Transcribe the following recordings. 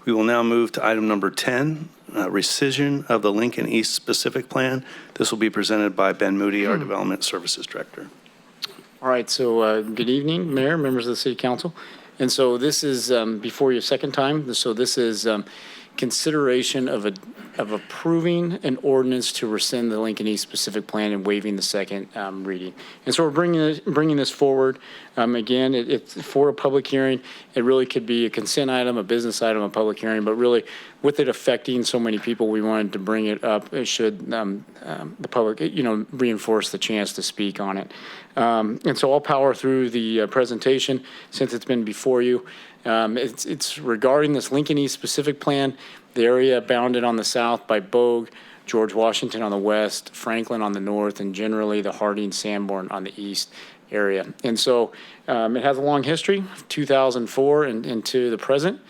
We will now move to item number 10, rescission of the Lincoln East specific plan. This will be presented by Ben Moody, our Development Services Director. All right, so good evening, Mayor, members of the City Council. And so this is before your second time. So this is consideration of approving an ordinance to rescind the Lincoln East specific plan and waiving the second reading. And so we're bringing this forward. Again, it's for a public hearing. It really could be a consent item, a business item, a public hearing, but really with it affecting so many people, we wanted to bring it up. It should the public, reinforce the chance to speak on it. And so I'll power through the presentation since it's been before you. It's regarding this Lincoln East specific plan, the area bounded on the south by Bogue, George Washington on the west, Franklin on the north, and generally the Harding Sanborn on the east area. And so it has a long history, 2004 and into the present.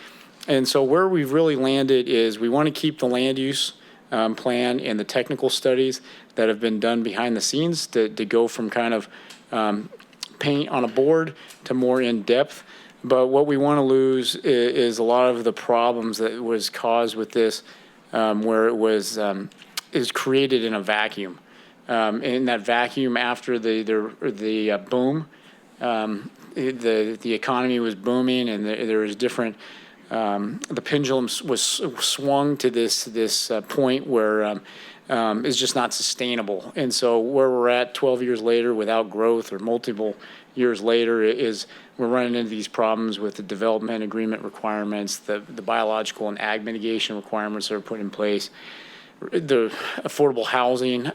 And so where we've really landed is we want to keep the land use plan and the technical studies that have been done behind the scenes to go from kind of paint on a board to more in depth. But what we want to lose is a lot of the problems that was caused with this, where it was is created in a vacuum. In that vacuum after the boom, the economy was booming, and there was different. The pendulum was swung to this point where it's just not sustainable. And so where we're at 12 years later without growth, or multiple years later, is we're running into these problems with the development agreement requirements, the biological and ag mitigation requirements that are put in place, the affordable housing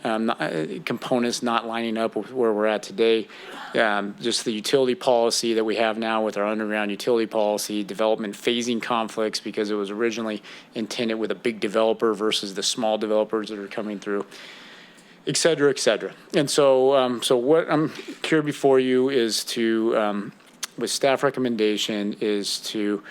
components not lining up with where we're at today, just the utility policy that we have now with our underground utility policy, development phasing conflicts because it was originally intended with a big developer versus the small developers that are coming through, et cetera, et cetera. And so, so what I'm here before you is to, with staff recommendation, is to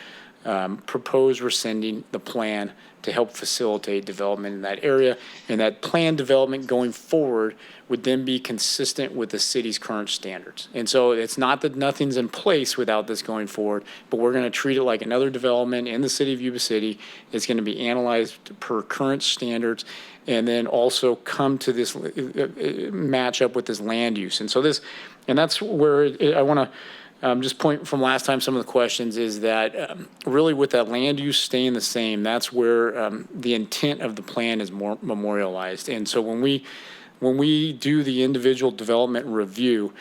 propose rescinding the plan to help facilitate development in that area. And that plan development going forward would then be consistent with the city's current standards. And so it's not that nothing's in place without this going forward, but we're going to treat it like another development in the city of Yuba City. It's going to be analyzed per current standards, and then also come to this match up with this land use. And so this, and that's where I want to just point from last time, some of the questions is that really with that land use staying the same, that's where the intent of the plan is more memorialized. And so when we do the individual development review,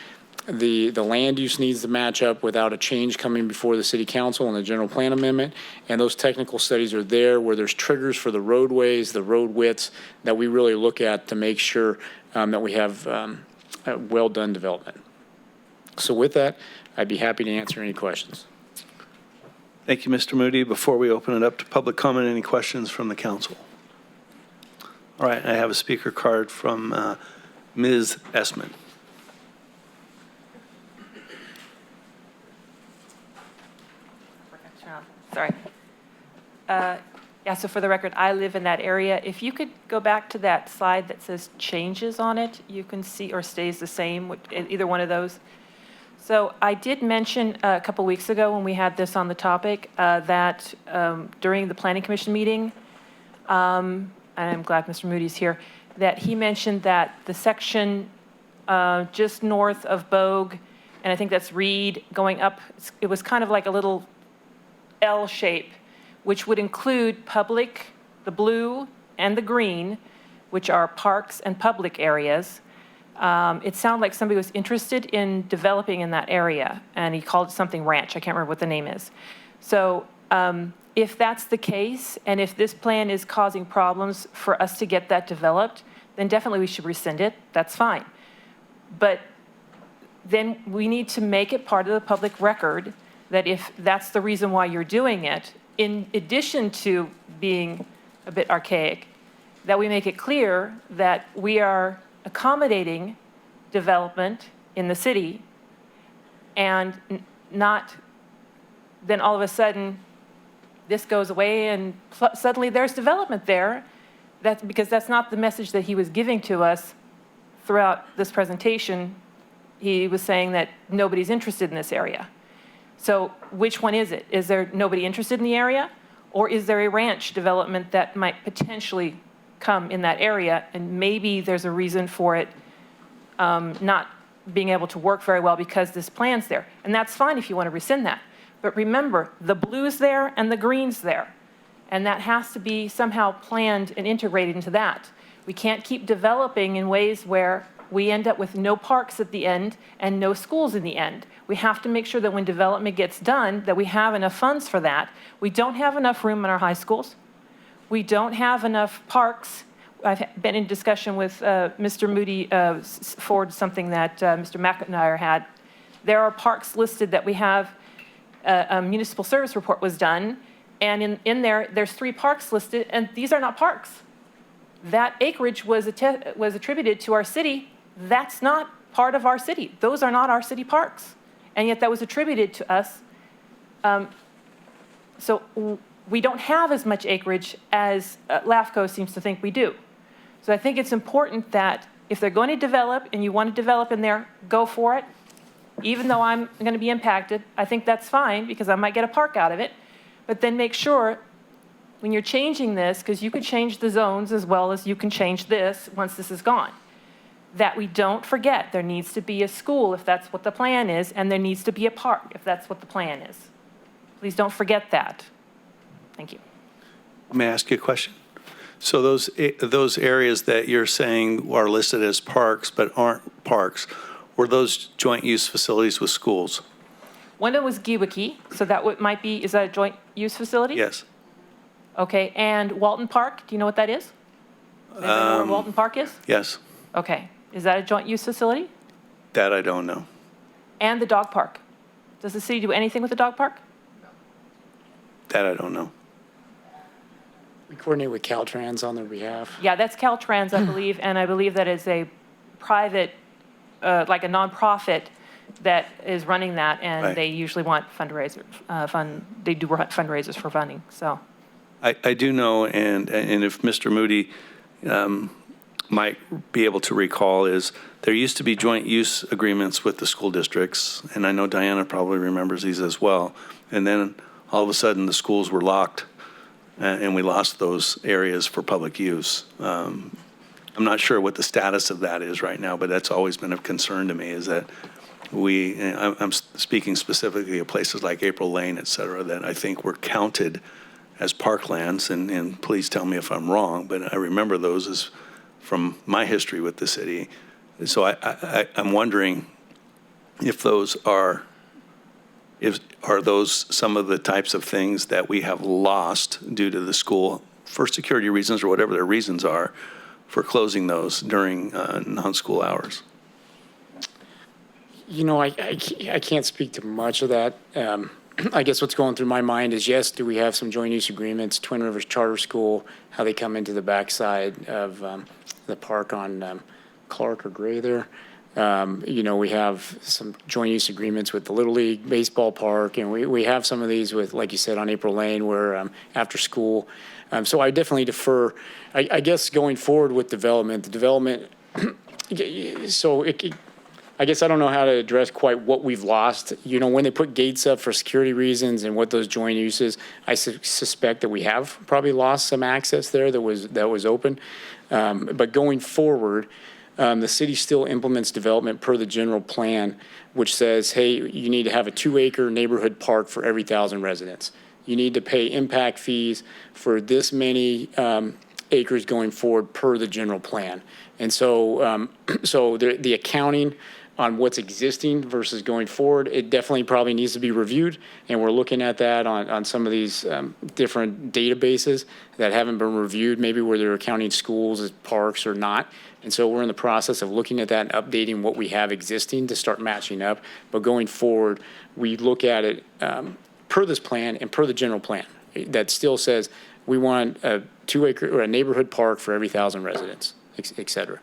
the land use needs to match up without a change coming before the city council and the general plan amendment. And those technical studies are there where there's triggers for the roadways, the road widths that we really look at to make sure that we have a well done development. So with that, I'd be happy to answer any questions. Thank you, Mr. Moody. Before we open it up to public comment, any questions from the council? All right, I have a speaker card from Ms. Essman. Sorry. Yeah, so for the record, I live in that area. If you could go back to that slide that says changes on it, you can see, or stays the same, either one of those. So I did mention a couple weeks ago when we had this on the topic that during the Planning Commission meeting, and I'm glad Mr. Moody's here, that he mentioned that the section just north of Bogue, and I think that's Reed, going up, it was kind of like a little L shape, which would include public, the blue, and the green, which are parks and public areas. It sounded like somebody was interested in developing in that area, and he called it something ranch. I can't remember what the name is. So if that's the case, and if this plan is causing problems for us to get that developed, then definitely we should rescind it. That's fine. But then we need to make it part of the public record that if that's the reason why you're doing it, in addition to being a bit archaic, that we make it clear that we are accommodating development in the city, and not then all of a sudden this goes away and suddenly there's development there. That's because that's not the message that he was giving to us throughout this presentation. He was saying that nobody's interested in this area. So which one is it? Is there nobody interested in the area, Or is there a ranch development that might potentially come in that area, and maybe there's a reason for it not being able to work very well because this plan's there. And that's fine if you want to rescind that. But remember, the blue's there and the green's there. And that has to be somehow planned and integrated into that. We can't keep developing in ways where we end up with no parks at the end and no schools in the end. We have to make sure that when development gets done, that we have enough funds for that. We don't have enough room in our high schools. We don't have enough parks. I've been in discussion with Mr. Moody forward something that Mr. McIntyre had. There are parks listed that we have, a municipal service report was done, and in there, there's 3 parks listed, and these are not parks. That acreage was attributed to our city. That's not part of our city. Those are not our city parks. And yet that was attributed to us. So we don't have as much acreage as LAFCO seems to think we do. So I think it's important that if they're going to develop and you want to develop in there, go for it. Even though I'm going to be impacted, I think that's fine because I might get a park out of it. But then make sure when you're changing this, because you could change the zones as well as you can change this once this is gone, that we don't forget there needs to be a school if that's what the plan is, and there needs to be a park if that's what the plan is. Please don't forget that. Thank you. May I ask you a question? So those areas that you're saying are listed as parks but aren't parks, were those joint use facilities with schools? One of them was Yuba City, so that might be, is that a joint use facility? Yes. Okay, and Walton Park, do you know what that is? Anybody know where Walton Park is? Yes. Okay, is that a joint use facility? That I don't know. And the dog park. Does the city do anything with the dog park? That I don't know. We coordinate with Caltrans on their behalf. Yeah, that's Caltrans, I believe, and I believe that is a private, like a nonprofit that is running that, and Right. they usually want fundraisers, they do fundraisers for funding, so. I do know, and if Mr. Moody might be able to recall, is there used to be joint use agreements with the school districts, and I know Diana probably remembers these as well. And then all of a sudden, the schools were locked, and we lost those areas for public use. I'm not sure what the status of that is right now, but that's always been of concern to me, is that I'm speaking specifically of places like April Lane, et cetera, that I think were counted as parklands, and please tell me if I'm wrong, but I remember those as from my history with the city. So I'm wondering if those are those some of the types of things that we have lost due to the school for security reasons or whatever their reasons are for closing those during non-school hours? You know, I can't speak to much of that. I guess what's going through my mind is, yes, do we have some joint use agreements, Twin Rivers Charter School, how they come into the backside of the park on Clark or Gray there. You know, we have some joint use agreements with the Little League Baseball Park, and we have some of these with, like you said, on April Lane where after school. So I definitely defer, I guess going forward with development, so I guess I don't know how to address quite what we've lost. You know, when they put gates up for security reasons and what those joint uses, I suspect that we have probably lost some access there that was open. But going forward, the city still implements development per the general plan, which says, hey, you need to have a 2-acre neighborhood park for every 1,000 residents. You need to pay impact fees for this many acres going forward per the general plan. And so, the accounting on what's existing versus going forward, it definitely probably needs to be reviewed. And we're looking at that on some of these different databases that haven't been reviewed, maybe where they're counting schools as parks or not. And so we're in the process of looking at that and updating what we have existing to start matching up. But going forward, we look at it per this plan and per the general plan that still says we want a 2-acre or a neighborhood park for every 1,000 residents, et cetera.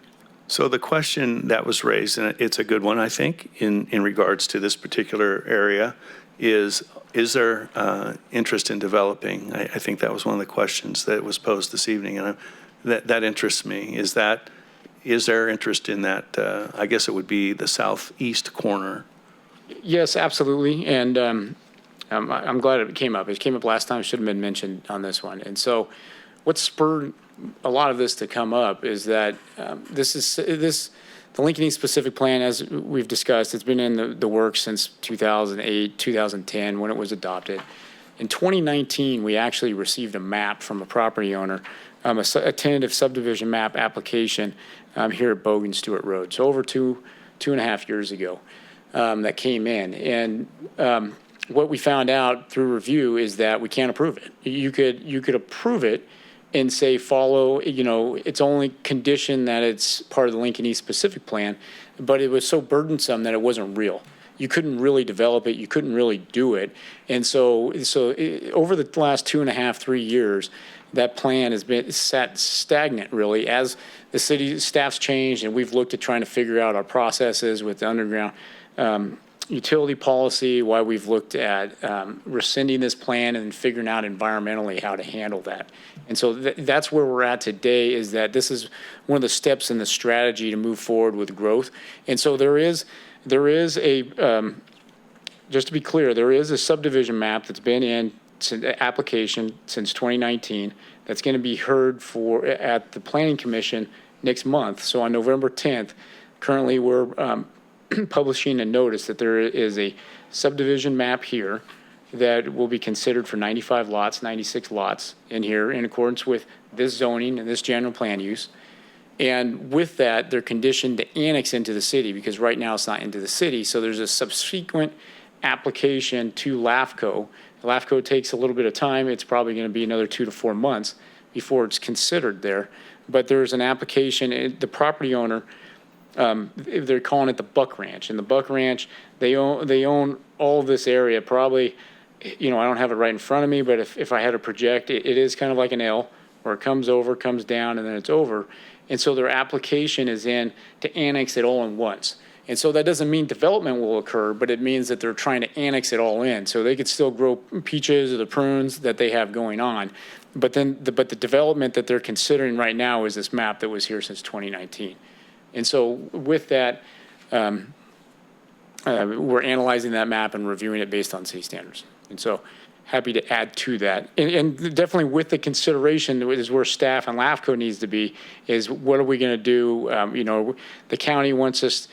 So the question that was raised, and it's a good one, I think, in regards to this particular area, is there interest in developing? I think that was one of the questions that was posed this evening, and that interests me. Is there interest in that? I guess it would be the southeast corner. Yes, absolutely. And I'm glad it came up. It came up last time, should have been mentioned on this one. And so what spurred a lot of this to come up is that the Lincoln East Pacific Plan, as we've discussed, it's been in the works since 2008, 2010, when it was adopted. In 2019, we actually received a map from a property owner, a tentative subdivision map application here at Bogan Stewart Road. So over two and a half years ago, that came in. And what we found out through review is that we can't approve it. You could approve it and say follow, it's only conditioned that it's part of the Lincoln East Pacific Plan, but it was so burdensome that it wasn't real. You couldn't really develop it. You couldn't really do it. And so over the last 2.5, 3 years, that plan has been sat stagnant, really, as the city staff's changed, and we've looked at trying to figure out our processes with the underground utility policy, why we've looked at rescinding this plan and figuring out environmentally how to handle that. And so that's where we're at today, is that this is one of the steps in the strategy to move forward with growth. And so there is a, just to be clear, there is a subdivision map that's been in application since 2019 that's going to be heard at the Planning Commission next month. So on November 10th, currently we're publishing a notice that there is a subdivision map here that will be considered for 95 lots, 96 lots in here in accordance with this zoning and this general plan use. And with that, they're conditioned to annex into the city, because right now it's not into the city. So there's a subsequent application to LAFCO. LAFCO takes a little bit of time. It's probably going to be another 2 to 4 months before it's considered there. But there's an application, the property owner, they're calling it the Buck Ranch. And the Buck Ranch, they own all this area, probably, I don't have it right in front of me, but if I had to project, it is kind of like an L, where it comes over, comes down, and then it's over. And so their application is in to annex it all in once. And so that doesn't mean development will occur, but it means that they're trying to annex it all in. So they could still grow peaches or the prunes that they have going on. But the development that they're considering right now is this map that was here since 2019. And so with that, we're analyzing that map and reviewing it based on city standards. And so happy to add to that. And definitely with the consideration is where staff and LAFCO needs to be, is what are we going to do? The county wants us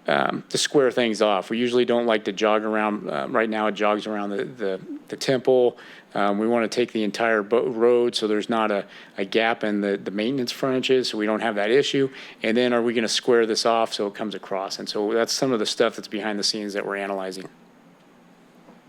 to square things off. We usually don't like to jog around. Right now it jogs around the temple. We want to take the entire road so there's not a gap in the maintenance frontages, so we don't have that issue. And then are we going to square this off so it comes across? And so that's some of the stuff that's behind the scenes that we're analyzing.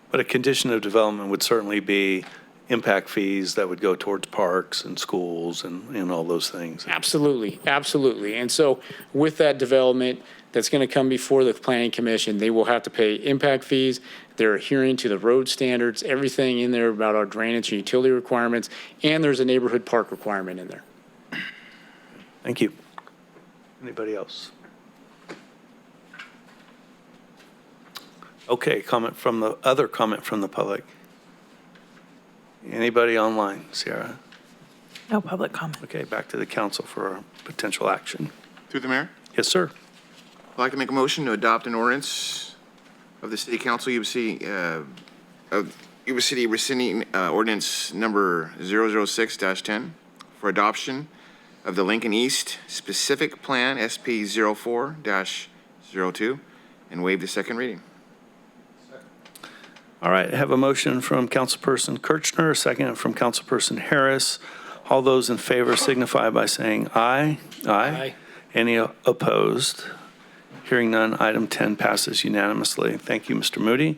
But a condition of development would certainly be impact fees that would go towards parks and schools and all those things. Absolutely, absolutely. And so with that development that's going to come before the Planning Commission, they will have to pay impact fees. They're adhering to the road standards, everything in there about our drainage and utility requirements, and there's a neighborhood park requirement in there. Thank you. Anybody else? Okay, comment from the public. Anybody online, Sierra? No public comment. Okay, back to the council for potential action. Through the mayor, Yes, sir. I'd like to make a motion to adopt an ordinance of the City Council, Yuba City rescinding ordinance number 006-10 for adoption of the Lincoln East Specific Plan, SP 04-02, and waive the second reading. All right, I have a motion from Councilperson Kirchner, a second from Councilperson Harris. All those in favor signify by saying aye. Aye. Any opposed? Hearing none, item 10 passes unanimously. Thank you, Mr. Moody.